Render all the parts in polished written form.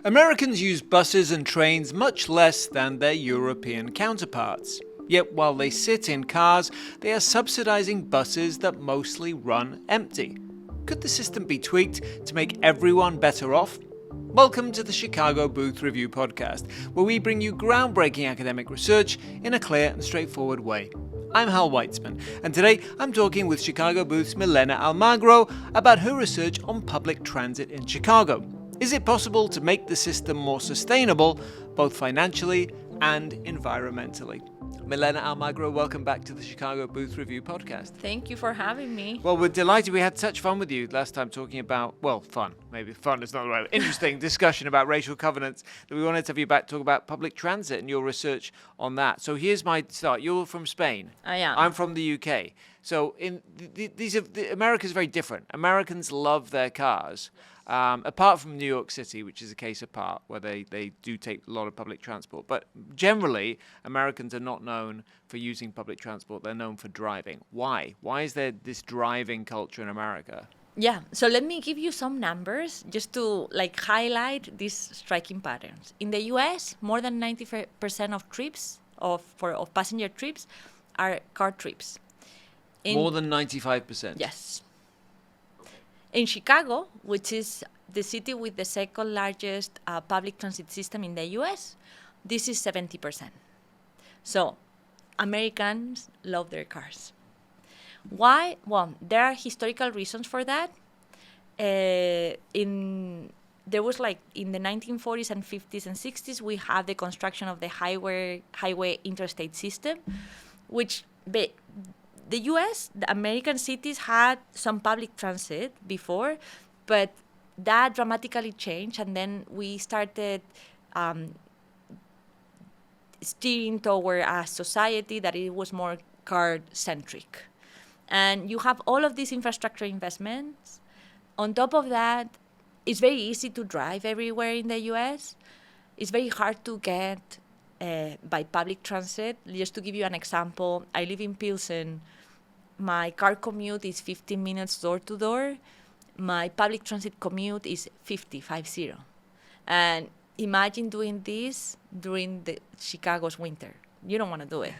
Americans use buses and trains much less than their European counterparts. Yet while they sit in cars, they are subsidizing buses that mostly run empty. Could the system be tweaked to make everyone better off? Welcome to the Chicago Booth Review podcast, where we bring you groundbreaking academic research in a clear and straightforward way. I'm Hal Weitzman, and today I'm talking with Chicago Booth's Milena Almagro about her research on public transit in Chicago. Is it possible to make the system more sustainable, both financially and environmentally? Milena Almagro, welcome back to the Chicago Booth Review podcast. Thank you for having me. Well, we're delighted. We had such fun with you last time talking about, fun. Maybe fun is not the right. Interesting discussion about racial covenants that we wanted to have you back to talk about public transit and your research on that. So here's my start. You're from Spain. I am. I'm from the UK. So America's very different. Americans love their cars. Apart from New York City, which is a case apart, where they do take a lot of public transport. But generally, Americans are not known for using public transport. They're known for driving. Why? Why is there this driving culture in America? Yeah, so let me give you some numbers just to highlight these striking patterns. In the US, more than 90% of trips, of passenger trips, are car trips. More than 95%? Yes. In Chicago, which is the city with the second largest public transit system in the U.S., this is 70%. So Americans love their cars. Why? Well, there are historical reasons for that. There was in the 1940s and 50s and 60s, we had the construction of the highway interstate system, which the U.S., the American cities had some public transit before, but that dramatically changed, and then we started steering toward a society that it was more car-centric. And you have all of these infrastructure investments. On top of that, it's very easy to drive everywhere in the U.S. It's very hard to get by public transit. Just to give you an example, I live in Pilsen. My car commute is 15 minutes door to door. My public transit commute is 50. And imagine doing this during the Chicago's winter. You don't want to do it.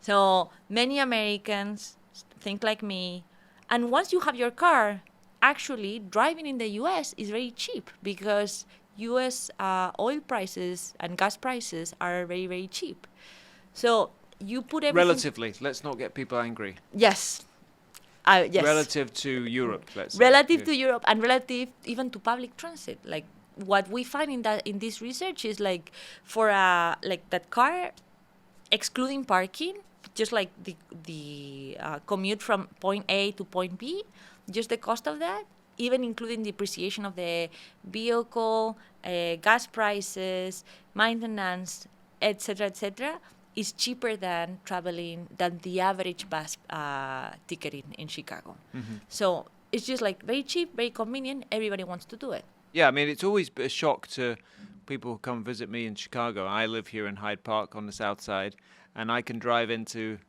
So many Americans think like me. And once you have your car, actually driving in the U.S. is very cheap because U.S. Oil prices and gas prices are very, very cheap. So you put everything... Relatively. Let's not get people angry. Yes. Yes. Relative to Europe, let's say. Relative to Europe and relative even to public transit. What we find in this research is for that car, excluding parking, just the commute from point A to point B, just the cost of that, even including depreciation of the vehicle, gas prices, maintenance, etc., is cheaper than the average bus ticket in Chicago. Mm-hmm. So it's just very cheap, very convenient. Everybody wants to do it. Yeah, I mean, it's always a shock to people who come visit me in Chicago. I live here in Hyde Park on the south side, and I can drive into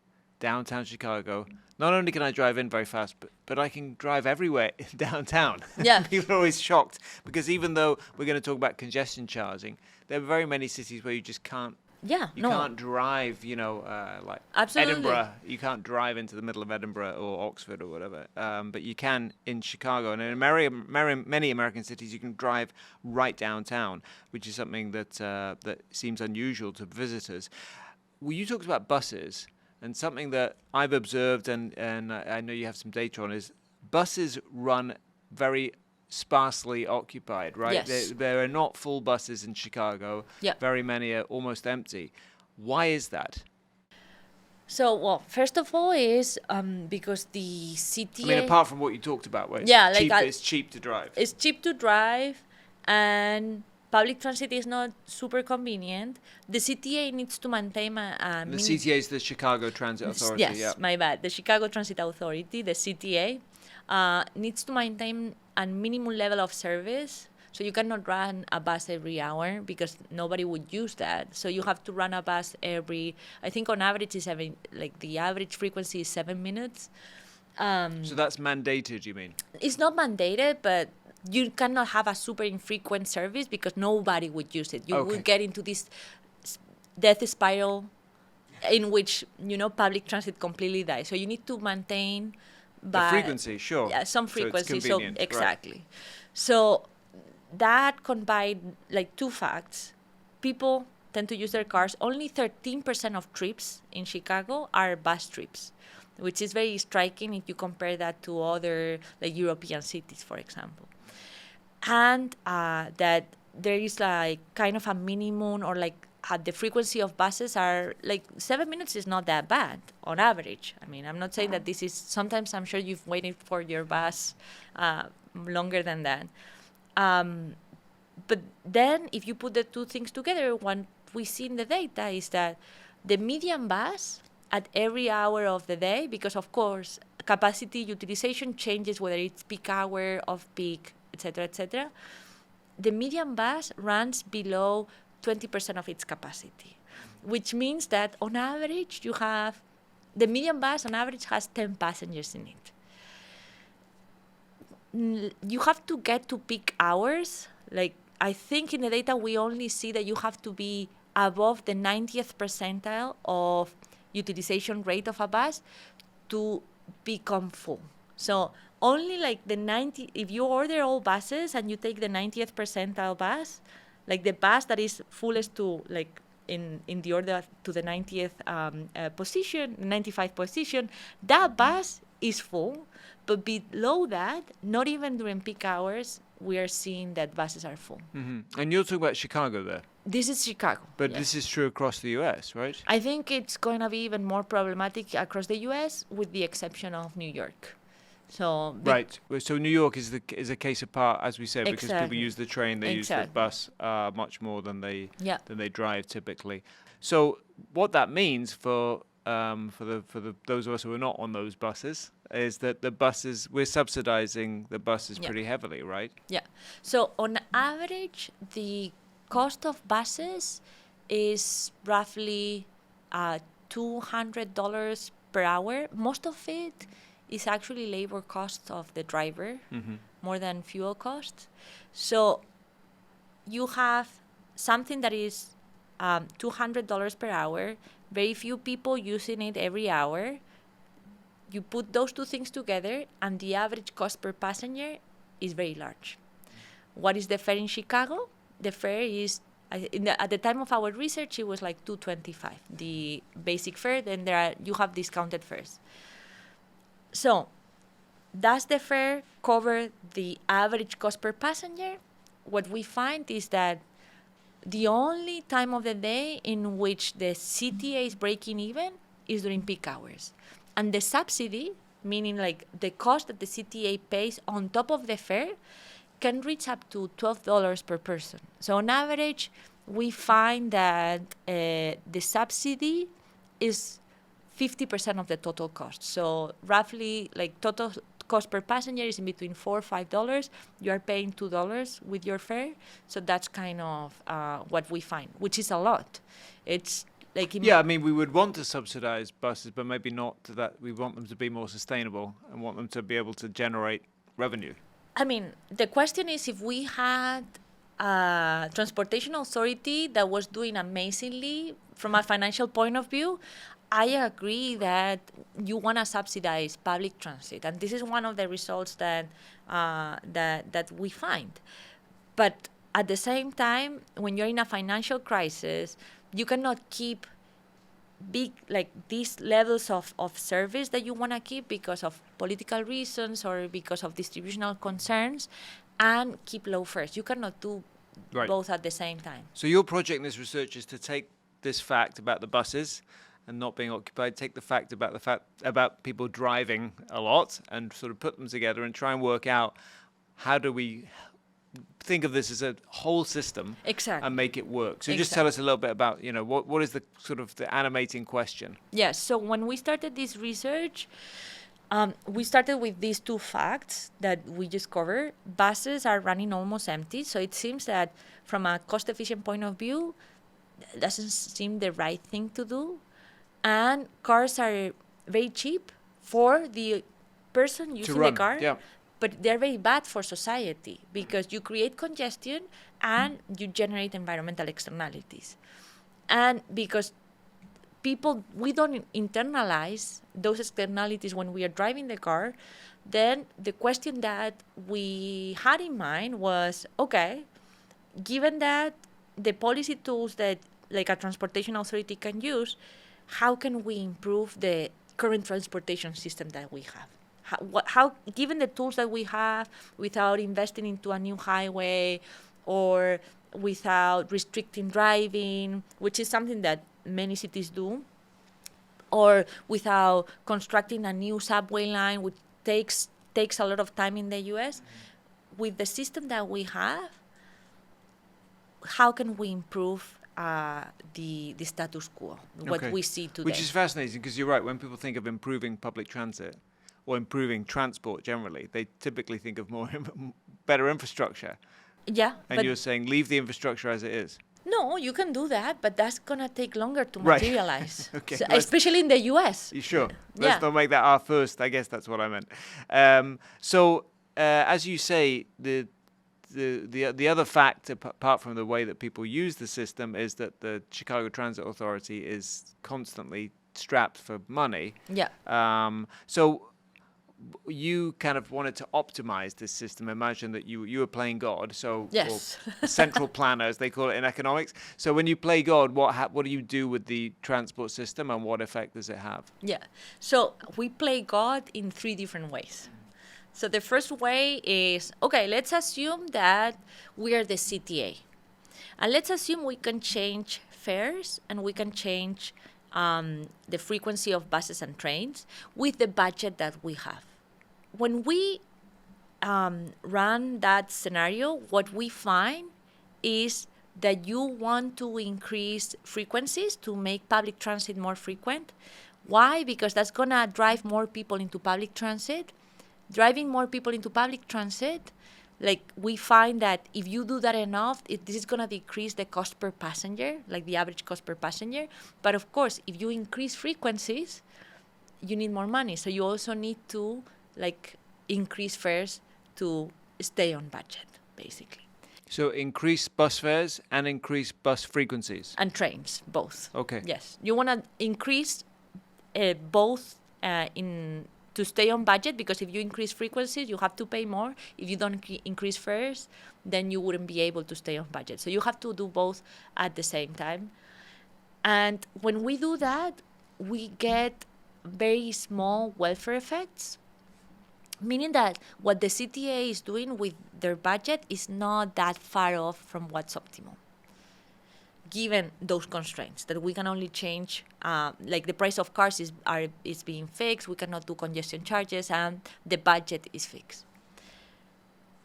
downtown Chicago. Not only can I drive in very fast, but I can drive everywhere in downtown. Yeah. People are always shocked because even though we're going to talk about congestion charging, there are very many cities where you just can't. Yeah, you can't drive, Absolutely. Edinburgh. You can't drive into the middle of Edinburgh or Oxford or whatever. But you can in Chicago. And in many American cities, you can drive right downtown, which is something that seems unusual to visitors. Well, you talked about buses, and something that I've observed, and I know you have some data on, is buses run very sparsely occupied, right? Yes. There are not full buses in Chicago. Yeah. Very many are almost empty. Why is that? So, first of all is because the CTA... I mean, apart from what you talked about, where it's cheap to drive. It's cheap to drive, and public transit is not super convenient. The CTA needs to maintain the CTA is the Chicago Transit Authority. Yes, yeah. My bad. The Chicago Transit Authority, the CTA, needs to maintain a minimum level of service. So you cannot run a bus every hour because nobody would use that. So you have to run a bus I think on average the average frequency is 7 minutes. So that's mandated, you mean? It's not mandated, but you cannot have a super infrequent service because nobody would use it. You Okay. will get into this death spiral in which, public transit completely dies. So you need to maintain The frequency, sure. Yeah, some So it's frequency. So, convenient, right. exactly. So that combined like two facts. People tend to use their cars. Only 13% of trips in Chicago are bus trips, which is very striking if you compare that to other like European cities, for example. And that there is like kind of a minimum, or like the frequency of buses are like 7 minutes is not that bad on average. I mean, I'm not saying that this is, sometimes I'm sure you've waited for your bus longer than that. But then if you put the two things together, what we see in the data is that the median bus at every hour of the day, because of course capacity utilization changes whether it's peak hour, off peak, etc., the median bus runs below 20% of its capacity, which means that on average the median bus on average has 10 passengers in it. You have to get to peak hours. Like, I think in the data we only see that you have to be above the 90th percentile of utilization rate of a bus to become full. So only like if you order all buses and you take the 90th percentile bus, like the bus that is fullest to like in the order to the 90th position, 95th position, that bus is full. But below that, not even during peak hours, we are seeing that buses are full. Mm-hmm. And you're talking about Chicago there. This is Chicago. But yes. This is true across the US, right? I think it's going to be even more problematic across the US, with the exception of New York. So right. So New York is a case apart, as we said, because people Exactly. use the train, they use the Exactly. bus much more than they drive typically. So what that means for those of us who are not on those buses is that we're subsidizing the buses pretty heavily, right? Yeah. So on average, the cost of buses is roughly $200 per hour. Most of it is actually labor costs of the driver, more than fuel costs. So you have something that is $200 per hour, very few people using it every hour. You put those two things together, and the average cost per passenger is very large. What is the fare in Chicago? The fare is, at the time of our research, it was like $225, the basic fare. Then you have discounted fares. So, does the fare cover the average cost per passenger? What we find is that the only time of the day in which the CTA is breaking even is during peak hours. And the subsidy, meaning like the cost that the CTA pays on top of the fare, can reach up to $12 per person. So on average, we find that the subsidy is 50% of the total cost. So roughly, like, total cost per passenger is in between $4 or $5. You are paying $2 with your fare. So that's kind of what we find, which is a lot. It's like I mean, we would want to subsidize buses, but maybe not to that. We want them to be more sustainable and want them to be able to generate revenue. I mean, the question is, if we had a transportation authority that was doing amazingly from a financial point of view, I agree that you want to subsidize public transit, and this is one of the results that we find. But at the same time, when you're in a financial crisis, you cannot keep big, like, these levels of service that you want to keep because of political reasons or because of distributional concerns, and keep low fares. You cannot do both at the same time. So your project in this research is to take this fact about the buses and not being occupied, take the fact about people driving a lot, and sort of put them together and try and work out how do we think of this as a whole system and make it work. So just tell us a little bit about, what is the sort of the animating question? Yes. So when we started this research, we started with these two facts that we just covered. Buses are running almost empty. So it seems that from a cost-efficient point of view, it doesn't seem the right thing to do. And cars are very cheap for the person using the car. Yeah. but they're very bad for society because you create congestion and you generate environmental externalities. And because we don't internalize those externalities when we are driving the car, then the question that we had in mind was, okay, given that the policy tools that like a transportation authority can use, how can we improve the current transportation system that we have? How given the tools that we have, without investing into a new highway or without restricting driving, which is something that many cities do, or without constructing a new subway line, which takes a lot of time in the US, with the system that we have, how can we improve the status quo, what we see today? Which is fascinating, because you're right. When people think of improving public transit or improving transport generally, they typically think of more better infrastructure. Yeah. And you're saying leave the infrastructure as it is. No, you can do that, but that's going to take longer to materialize. Okay. So, especially in the US. You sure? Let's not make that our first. I guess that's what I meant. So, as you say, the other fact, apart from the way that people use the system, is that the Chicago Transit Authority is constantly strapped for money. Yeah. So you kind of wanted to optimize this system. Imagine that you were playing God. So yes. Or central planner, as they call it in economics. So when you play God, what do you do with the transport system, and what effect does it have? Yeah. So we play God in 3 different ways. So the first way is, okay, let's assume that we are the CTA. And let's assume we can change fares and we can change the frequency of buses and trains with the budget that we have. When we run that scenario, what we find is that you want to increase frequencies to make public transit more frequent. Why? Because that's going to drive more people into public transit. Driving more people into public transit, like we find that if you do that enough, this is going to decrease the cost per passenger, like the average cost per passenger. But of course, if you increase frequencies, you need more money. So you also need to like increase fares to stay on budget, basically. So increase bus fares and increase bus frequencies? And trains, both. Okay. Yes. You want to increase both to stay on budget, because if you increase frequencies, you have to pay more. If you don't increase fares, then you wouldn't be able to stay on budget. So you have to do both at the same time. And when we do that, we get very small welfare effects, meaning that what the CTA is doing with their budget is not that far off from what's optimal, given those constraints that we can only change, like the price of cars is being fixed, we cannot do congestion charges, and the budget is fixed.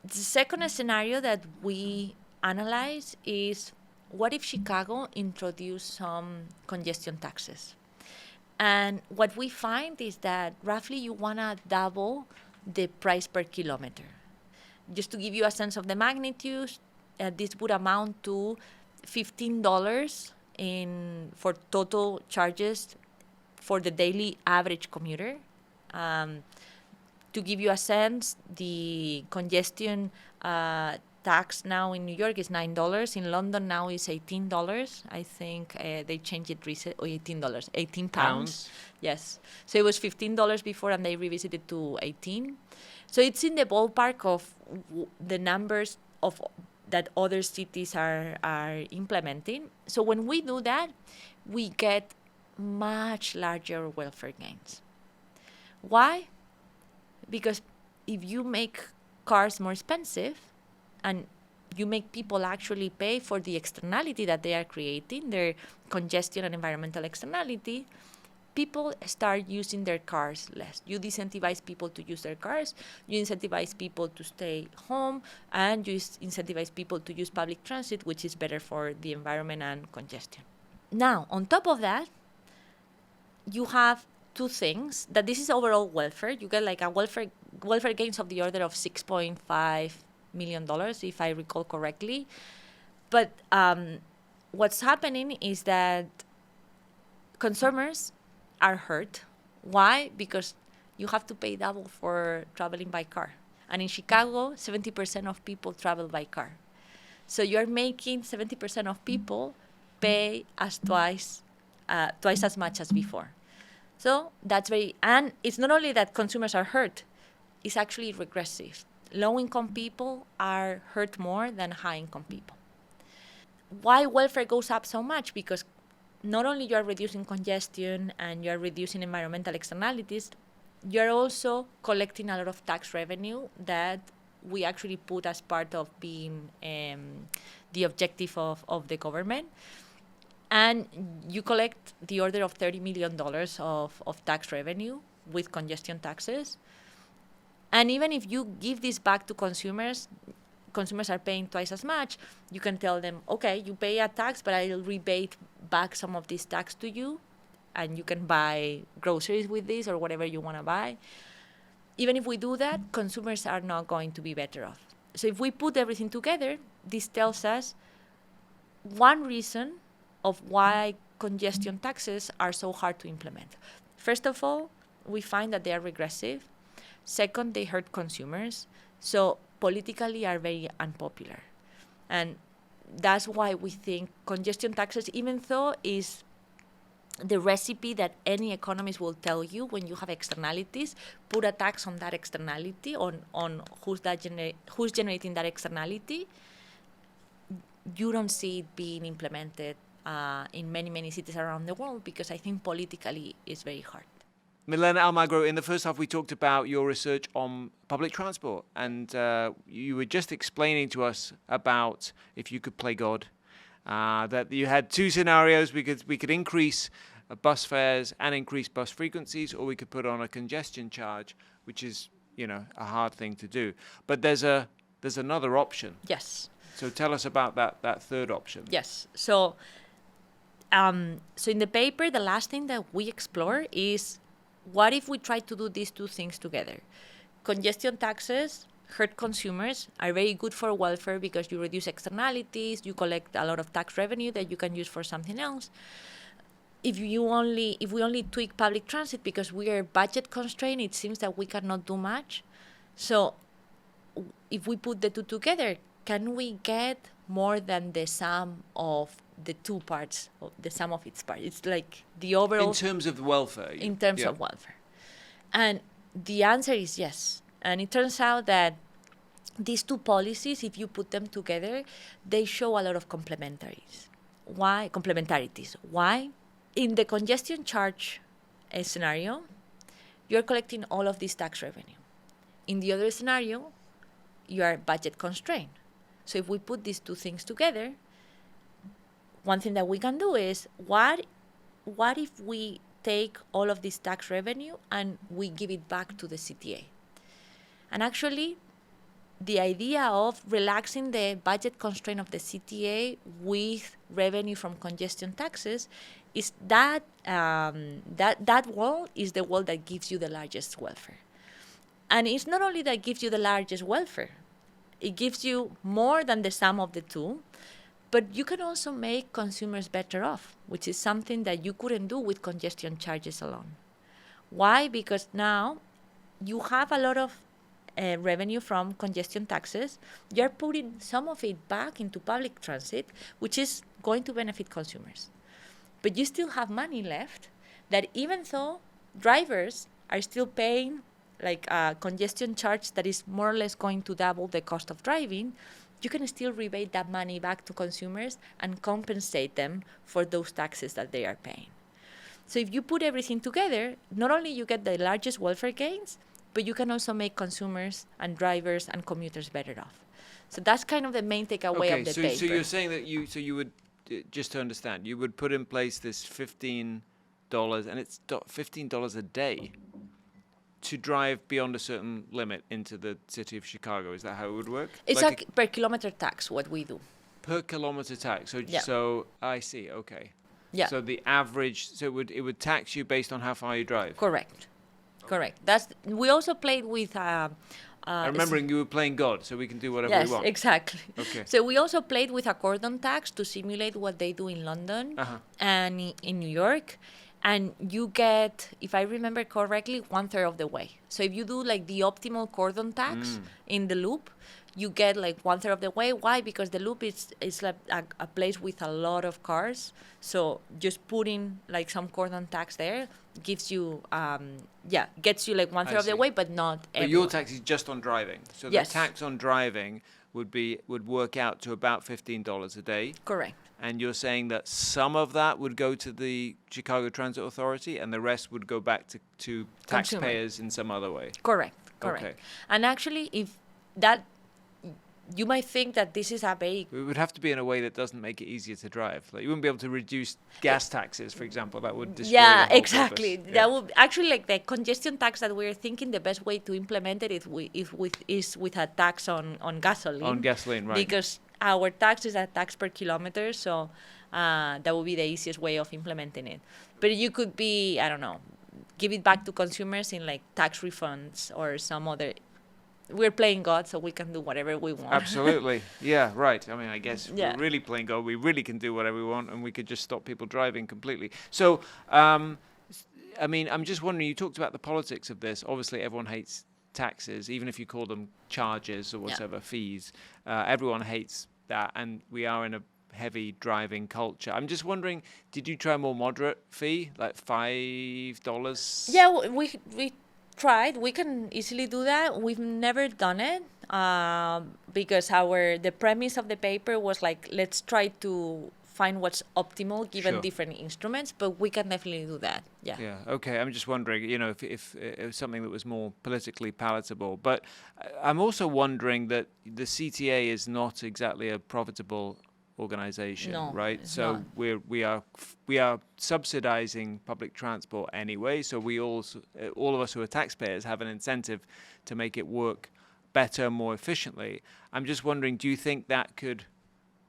The second scenario that we analyze is, what if Chicago introduced some congestion taxes? And what we find is that roughly you want to double the price per kilometer. Just to give you a sense of the magnitude, this would amount to $15 for total charges for the daily average commuter. To give you a sense, the congestion tax now in New York is $9. In London now is $18. I think they changed it recently. $18. 18 pounds. Yes. So it was $15 before, and they revisited to 18. So it's in the ballpark of the numbers of that other cities are implementing. So when we do that, we get much larger welfare gains. Why? Because if you make cars more expensive and you make people actually pay for the externality that they are creating, their congestion and environmental externality, people start using their cars less. You disincentivize people to use their cars, you incentivize people to stay home, and you incentivize people to use public transit, which is better for the environment and congestion. Now, on top of that, you have 2 things, that this is overall welfare. You get like a welfare gains of the order of $6.5 million, if I recall correctly. But what's happening is that consumers are hurt. Why? Because you have to pay double for traveling by car. And in Chicago, 70% of people travel by car. So you're making 70% of people pay twice as much as before. So that's and it's not only that consumers are hurt, it's actually regressive. Low-income people are hurt more than high-income people. Why welfare goes up so much? Because not only you are reducing congestion and you are reducing environmental externalities, you're also collecting a lot of tax revenue that we actually put as part of being the objective of the government. And you collect the order of $30 million of tax revenue with congestion taxes. And even if you give this back to consumers are paying twice as much, you can tell them, okay, you pay a tax, but I'll rebate back some of this tax to you, and you can buy groceries with this or whatever you want to buy. Even if we do that, consumers are not going to be better off. So if we put everything together, this tells us one reason of why congestion taxes are so hard to implement. First of all, we find that they are regressive. Second, they hurt consumers. So politically are very unpopular. And that's why we think congestion taxes, even though is the recipe that any economist will tell you when you have externalities, put a tax on that externality, on who's generating that externality, you don't see it being implemented in many, many cities around the world because I think politically it's very hard. Milena, Almagro, in the first half we talked about your research on public transport, and you were just explaining to us about if you could play God, that you had two scenarios. We could increase bus fares and increase bus frequencies, or we could put on a congestion charge, which is, a hard thing to do. But there's another option. Yes. So tell us about that third option. Yes. So in the paper, the last thing that we explore is, what if we try to do these two things together? Congestion taxes hurt consumers, are very good for welfare because you reduce externalities, you collect a lot of tax revenue that you can use for something else. If we only tweak public transit because we are budget constrained, it seems that we cannot do much. So if we put the two together, can we get more than the sum of the two parts, of the sum of its parts? It's like the overall... In terms of welfare. In terms of welfare. And the answer is yes. And it turns out that these two policies, if you put them together, they show a lot of complementarities. Why? Why? In the congestion charge scenario, you're collecting all of this tax revenue. In the other scenario, you are budget constrained. So if we put these two things together, one thing that we can do is, what if we take all of this tax revenue and we give it back to the CTA? And actually, the idea of relaxing the budget constraint of the CTA with revenue from congestion taxes is that world is the world that gives you the largest welfare. And it's not only that gives you the largest welfare, it gives you more than the sum of the two, but you can also make consumers better off, which is something that you couldn't do with congestion charges alone. Why? Because now you have a lot of revenue from congestion taxes. You're putting some of it back into public transit, which is going to benefit consumers. But you still have money left that, even though drivers are still paying like a congestion charge that is more or less going to double the cost of driving, you can still rebate that money back to consumers and compensate them for those taxes that they are paying. So if you put everything together, not only you get the largest welfare gains, but you can also make consumers and drivers and commuters better off. So that's kind of the main takeaway of the paper. So you're saying that you would, just to understand, you would put in place this $15, and it's $15 a day to drive beyond a certain limit into the city of Chicago. Is that how it would work? It's like per kilometer tax, what we do. Per kilometer tax. So yeah. So I see. Okay. Yeah. So the average. So it would tax you based on how far you drive. Correct. Correct. We also played with. Remembering you were playing God, so we can do whatever we want. Yes, exactly. Okay. So we also played with a cordon tax to simulate what they do in London and in New York. and you get, if I remember correctly, 1/3 of the way. So if you do like the optimal cordon tax in the loop, you get like 1/3 of the way. Why? Because the loop is like a place with a lot of cars. So just putting like some cordon tax there gives you, gets you like 1/3 of the see. way, but not But everyone. your tax is just on driving. So Yes. the tax on driving would work out to about $15 a day. Correct. And you're saying that some of that would go to the Chicago Transit Authority and the rest would go back to taxpayers in some other way. Correct. Okay. And actually, if that, you might think that this is a very It would have to be in a way that doesn't make it easier to drive. Like you wouldn't be able to reduce gas taxes, for example. That would destroy the whole exactly. purpose. That would actually, like the congestion tax that we're thinking, the best way to implement it is with a tax on gasoline. On gasoline, right. Because our tax is a tax per kilometer, so that would be the easiest way of implementing it. But you could be, I don't know, give it back to consumers in like tax refunds or some other. We're playing God, so we can do whatever we want. Absolutely. Yeah, right. I mean, I guess Yeah. we're really playing God. We really can do whatever we want, and we could just stop people driving completely. So, I mean, I'm just wondering, you talked about the politics of this. Obviously, everyone hates taxes, even if you call them charges or whatever, fees. Everyone hates that, and we are in a heavy driving culture. I'm just wondering, did you try a more moderate fee, like $5? Yeah, we tried. We can easily do that. We've never done it because the premise of the paper was like, let's try to find what's optimal given Sure. different instruments, but we can definitely do that. Yeah. Yeah. Okay. I'm just wondering, if it was something that was more politically palatable. But I'm also wondering that the CTA is not exactly a profitable organization, No, right? it's So not. we are subsidizing public transport anyway. So we all of us who are taxpayers have an incentive to make it work better, more efficiently. I'm just wondering, do you think that could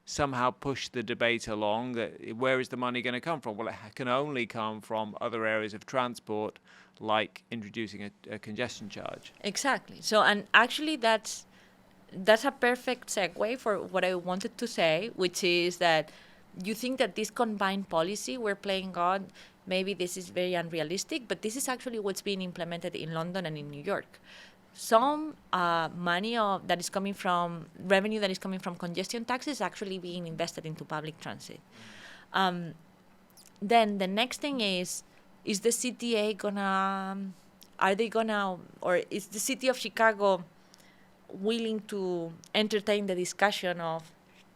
somehow push the debate along? That where is the money going to come from? Well, it can only come from other areas of transport, like introducing a congestion charge. Exactly. So, and actually that's a perfect segue for what I wanted to say, which is that you think that this combined policy we're playing God, maybe this is very unrealistic, but this is actually what's being implemented in London and in New York. Some money that is coming from revenue that is coming from congestion taxes is actually being invested into public transit. Then the next thing is the CTA or is the city of Chicago willing to entertain the discussion of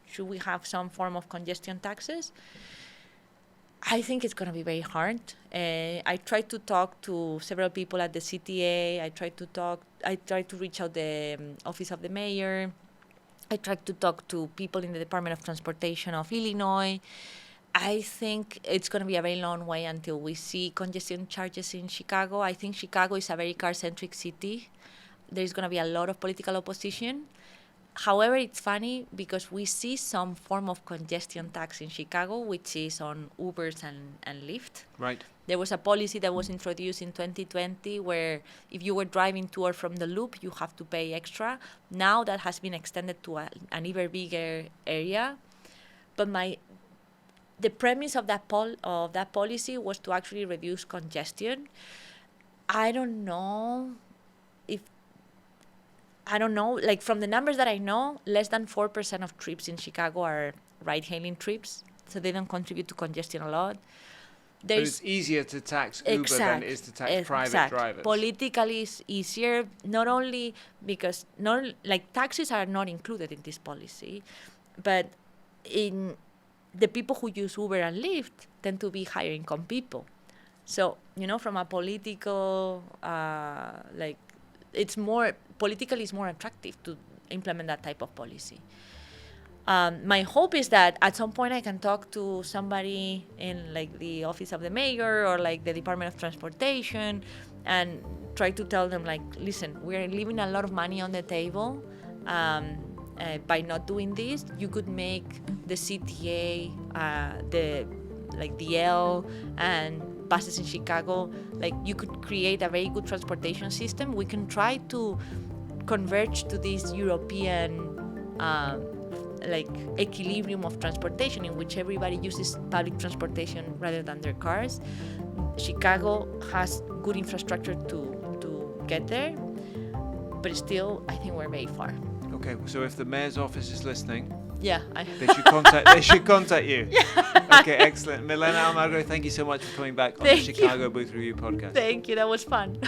should we have some form of congestion taxes? I think it's going to be very hard. I tried to talk to several people at the CTA. I tried to reach out the office of the mayor. I tried to talk to people in the Department of Transportation of Illinois. I think it's going to be a very long way until we see congestion charges in Chicago. I think Chicago is a very car-centric city. There's going to be a lot of political opposition. However, it's funny because we see some form of congestion tax in Chicago, which is on Ubers and Lyft. Right. There was a policy that was introduced in 2020 where if you were driving to or from the loop, you have to pay extra. Now that has been extended to an even bigger area. But the premise of that policy was to actually reduce congestion. I don't know, like from the numbers that I know, less than 4% of trips in Chicago are ride-hailing trips, so they don't contribute to congestion a lot. But it's easier to tax Uber than it is to tax private drivers. Politically, it's easier, not only because taxes are not included in this policy, but in the people who use Uber and Lyft tend to be higher income people. So, from a political, it's more politically it's more attractive to implement that type of policy. My hope is that at some point I can talk to somebody in the office of the mayor or the Department of Transportation and try to tell them listen, we're leaving a lot of money on the table by not doing this. You could make the CTA, the L and buses in Chicago, you could create a very good transportation system. We can try to converge to this European like equilibrium of transportation in which everybody uses public transportation rather than their cars. Chicago has good infrastructure to get there, but still, I think we're very far. Okay, so if the mayor's office is listening, Yeah. they should contact you. Okay, excellent. Milena, Almagro, thank you so much for coming back on the Thank you. Chicago Booth Review podcast. Thank you. That was fun.